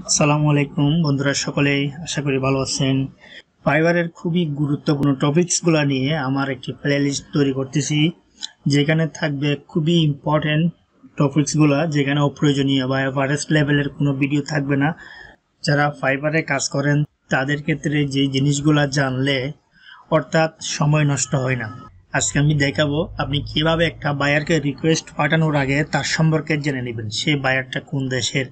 আসসালামু আলাইকুম বন্ধুরা, সকলেই আশা করি ভালো আছেন। ফাইবারের খুবই গুরুত্বপূর্ণ টপিকসগুলো নিয়ে আমার একটি প্লেলিস্ট তৈরি করতেছি, যেখানে থাকবে খুবই ইম্পর্টেন্ট টপিকসগুলো, যেখানে অপ্রয়োজনীয় বা এভারেস্ট লেভেলের কোনো ভিডিও থাকবে না। যারা ফাইবারে কাজ করেন তাদের ক্ষেত্রে যে জিনিসগুলো জানলে অর্থাৎ সময় নষ্ট হয় না। আজকে আমি দেখাবো আপনি কিভাবে একটা বায়ারকে রিকোয়েস্ট পাঠানোর আগে তার সম্পর্কে জেনে নেবেন। সেই বায়ারটা কোন দেশের,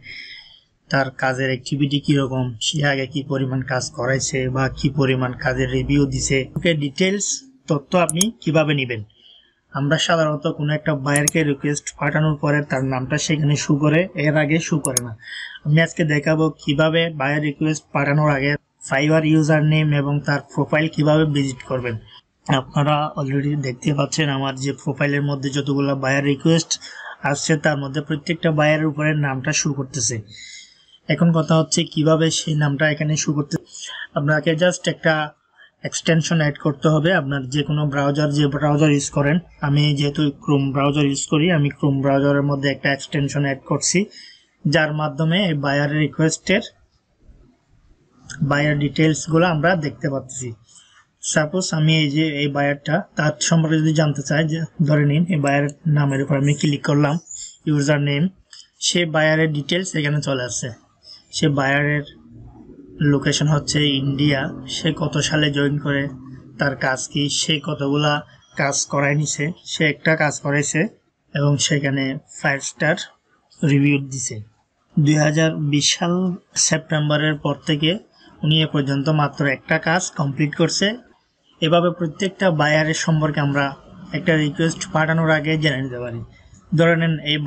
তার কাজের অ্যাক্টিভিটি কিরকম, সে আগে কি পরিমাণ কাজ করাইছে বা কি পরিমাণ কাজের রিভিউ দিছে, ডিটেলস তথ্য আপনি কিভাবে নেবেন। আমরা সাধারণত কোনো একটা বায়ারকে রিকোয়েস্ট পাঠানোর পরে তার নামটা সেখানে শো করে, এর আগে শো করে না। আমি আজকে দেখাবো কিভাবে বায়ার রিকোয়েস্ট পাঠানোর আগে ফাইবার ইউজার নেম এবং তার প্রোফাইল কিভাবে ভিজিট করবেন। আপনারা অলরেডি দেখতে পাচ্ছেন আমার যে প্রোফাইলের মধ্যে যতগুলো বায়ার রিকোয়েস্ট আসছে তার মধ্যে প্রত্যেকটা বায়ারের উপরে নামটা শো করতেছে। এখন কথা হচ্ছে কিভাবে সেই নামটা এখানে শো করতে। আপনাকে জাস্ট একটা এক্সটেনশন অ্যাড করতে হবে। আপনার যে কোনো ব্রাউজার ইউজ করেন, আমি যেহেতু ক্রোম ব্রাউজার ইউজ করি, আমি ক্রোম ব্রাউজারের মধ্যে একটা এক্সটেনশন অ্যাড করছি, যার মাধ্যমে এই বায়ার রিকোয়েস্টের বায়ার ডিটেলসগুলো আমরা দেখতে পাচ্ছি। সাপোজ আমি এই বায়ারটা তার সম্পর্কে যদি জানতে চাই, যে ধরে নিন এই বায়ারের নামের উপর আমি ক্লিক করলাম, ইউজার নেম, সে বায়ারের ডিটেলস এখানে চলে আসছে। সে বায়ারের লোকেশন হচ্ছে ইন্ডিয়া, সে কত সালে জয়েন করে, তার কাজ কি, সে কতগুলা কাজ করাই নিছে, সে একটা কাজ করাইছে এবং সেখানে 5 স্টার রিভিউ দিছে। 2020 সাল সেপ্টেম্বরের পর থেকে উনি এ পর্যন্ত মাত্র একটা কাজ কমপ্লিট করছে। এভাবে প্রত্যেকটা বায়ারের সম্পর্কে আমরা একটা রিকোয়েস্ট পাঠানোর আগে জেনে নিতে পারি। ধরে নেন এই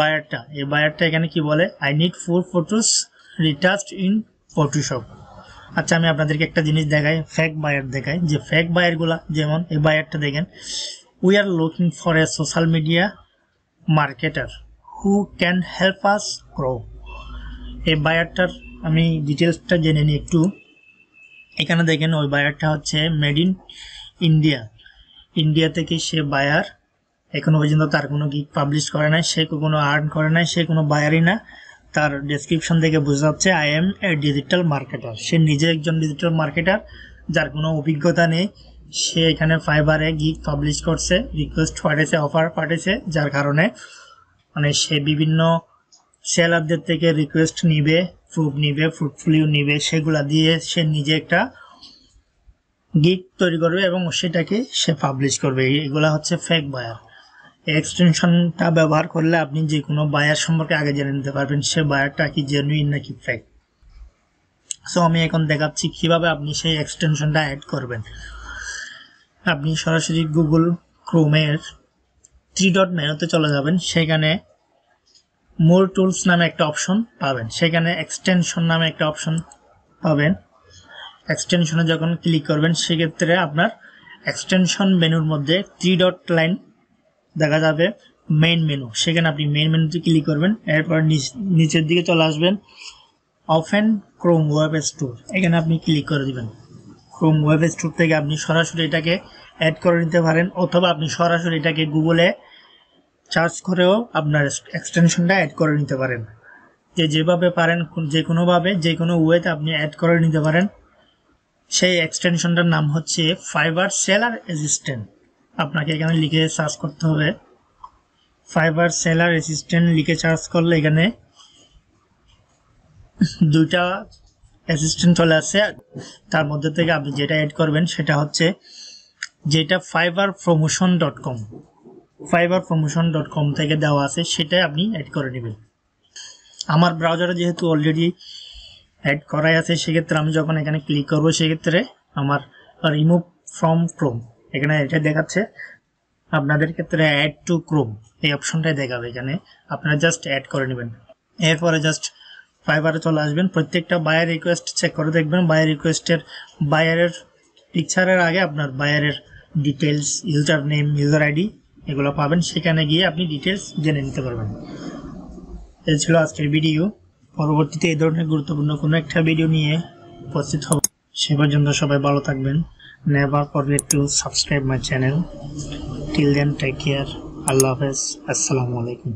বায়ারটা এখানে কি বলে, I need 4 photos retouched in Photoshop. আচ্ছা, আমি আপনাদেরকে একটা জিনিস দেখাই, ফেক বায়ার দেখাই, যে ফেক বায়ারগুলা, যেমন এই বায়ারটা দেখেন, we are looking for a social media marketer who can help us grow. এই বায়ারটার আমি ডিটেলসটা জেনে নিই একটু। এখানে দেখেন ওই বায়ারটা হচ্ছে মেড ইন ইন্ডিয়া থেকে সে বায়ার। এখনো পর্যন্ত তার কোনো গিগ পাবলিশ করে নাই, সে কোনো আর্ন করে নাই, সে কোনো বায়ারই না। তার ডেসক্রিপশন থেকে বোঝা যাচ্ছে I am a digital marketer. সে নিজে একজন ডিজিটাল মার্কেটার, যার কোনো অভিজ্ঞতা নেই। সে এখানে ফাইবারে গিগ পাবলিশ করছে, রিকোয়েস্ট পাঠিয়েছে, অফার পাঠিয়েছে, যার কারণে সে বিভিন্ন সেলারদের থেকে রিকোয়েস্ট নিবে, প্রুফ নিবে, পোর্টফোলিও নিবে, সেগুলা দিয়ে সে নিজে একটা গিগ তৈরি করবে এবং সেটাকে সে পাবলিশ করবে। এগুলা হচ্ছে ফেক বায়ার। এক্সটেনশনটা ব্যবহার করলে আপনি যে কোনো বায়ার সম্পর্কে আগে জেনে নিতে পারবেন সে বায়ারটা কি জেনুইন নাকি ফেক। সো আমি এখন দেখাচ্ছি কিভাবে আপনি সেই এক্সটেনশনটা অ্যাড করবেন। আপনি সরাসরি গুগল ক্রোমের 3 ডট মেনুতে চলে যাবেন, সেখানে মোর টুলস নামে একটা অপশন পাবেন, সেখানে এক্সটেনশন নামে একটা অপশন পাবেন। এক্সটেনশনে যখন ক্লিক করবেন সেক্ষেত্রে আপনার এক্সটেনশন মেনুর মধ্যে 3 ডট লাইন দেখা যাবে, মেইন মেনু। সেখানে আপনি মেইন মেনুতে ক্লিক করবেন, এরপর নিচের দিকে চলে আসবেন, ওপেন ক্রোম ওয়েব স্টোর, এখানে আপনি ক্লিক করে দিবেন। ক্রোম ওয়েব স্টোর থেকে আপনি সরাসরি এটাকে অ্যাড করে নিতে পারেন, অথবা আপনি সরাসরি এটাকে গুগলে সার্চ করেও আপনার এক্সটেনশনটা অ্যাড করে নিতে পারেন। যেভাবে পারেন, যে কোনোভাবে যে কোনো ওয়েতে আপনি অ্যাড করে নিতে পারেন। সেই এক্সটেনশনটার নাম হচ্ছে ফাইবার সেলার অ্যাসিস্ট্যান্ট। আপনাকে এখানে লিখে সার্চ করতে হবে, ফাইবার সেলার অ্যাসিস্ট্যান্ট লিখে সার্চ করলে এখানে 2টা অ্যাসিস্ট্যান্ট চলে আসছে। তার মধ্যে থেকে আপনি যেটা অ্যাড করবেন সেটা হচ্ছে যেটা fiverrpromotion.com থেকে দেওয়া আছে, সেটাই আপনি অ্যাড করে নেবেন। আমার ব্রাউজারে যেহেতু অলরেডি অ্যাড করাই আছে, সেক্ষেত্রে আমি যখন এখানে ক্লিক করবো সেক্ষেত্রে আমার রিমুভ ফ্রম ক্রোম, এখানে এটা দেখাচ্ছে। আপনাদের ক্ষেত্রে অ্যাড টু ক্রোম এই অপশনটাই দেখাবে, এখানে আপনারা জাস্ট অ্যাড করে নেবেন। এরপরে জাস্ট ফাইবারে চলে আসবেন, প্রত্যেকটা বায়ার রিকোয়েস্ট চেক করে দেখবেন। বায়ার রিকোয়েস্টের বায়ারের পিকচারের আগে আপনার বায়ারের details, user name, user ID এগুলো পাবেন, সেখানে গিয়ে আপনি ডিটেলস জেনে নিতে পারবেন। এই ছিল আজকের ভিডিও। পরবর্তীতে এই ধরনের গুরুত্বপূর্ণ কোনো একটা ভিডিও নিয়ে উপস্থিত হব। সে পর্যন্ত সবাই ভালো থাকবেন। Never forget to subscribe my channel. Till then take care. আল্লাহ হাফেজ। আসসালামু আলাইকুম।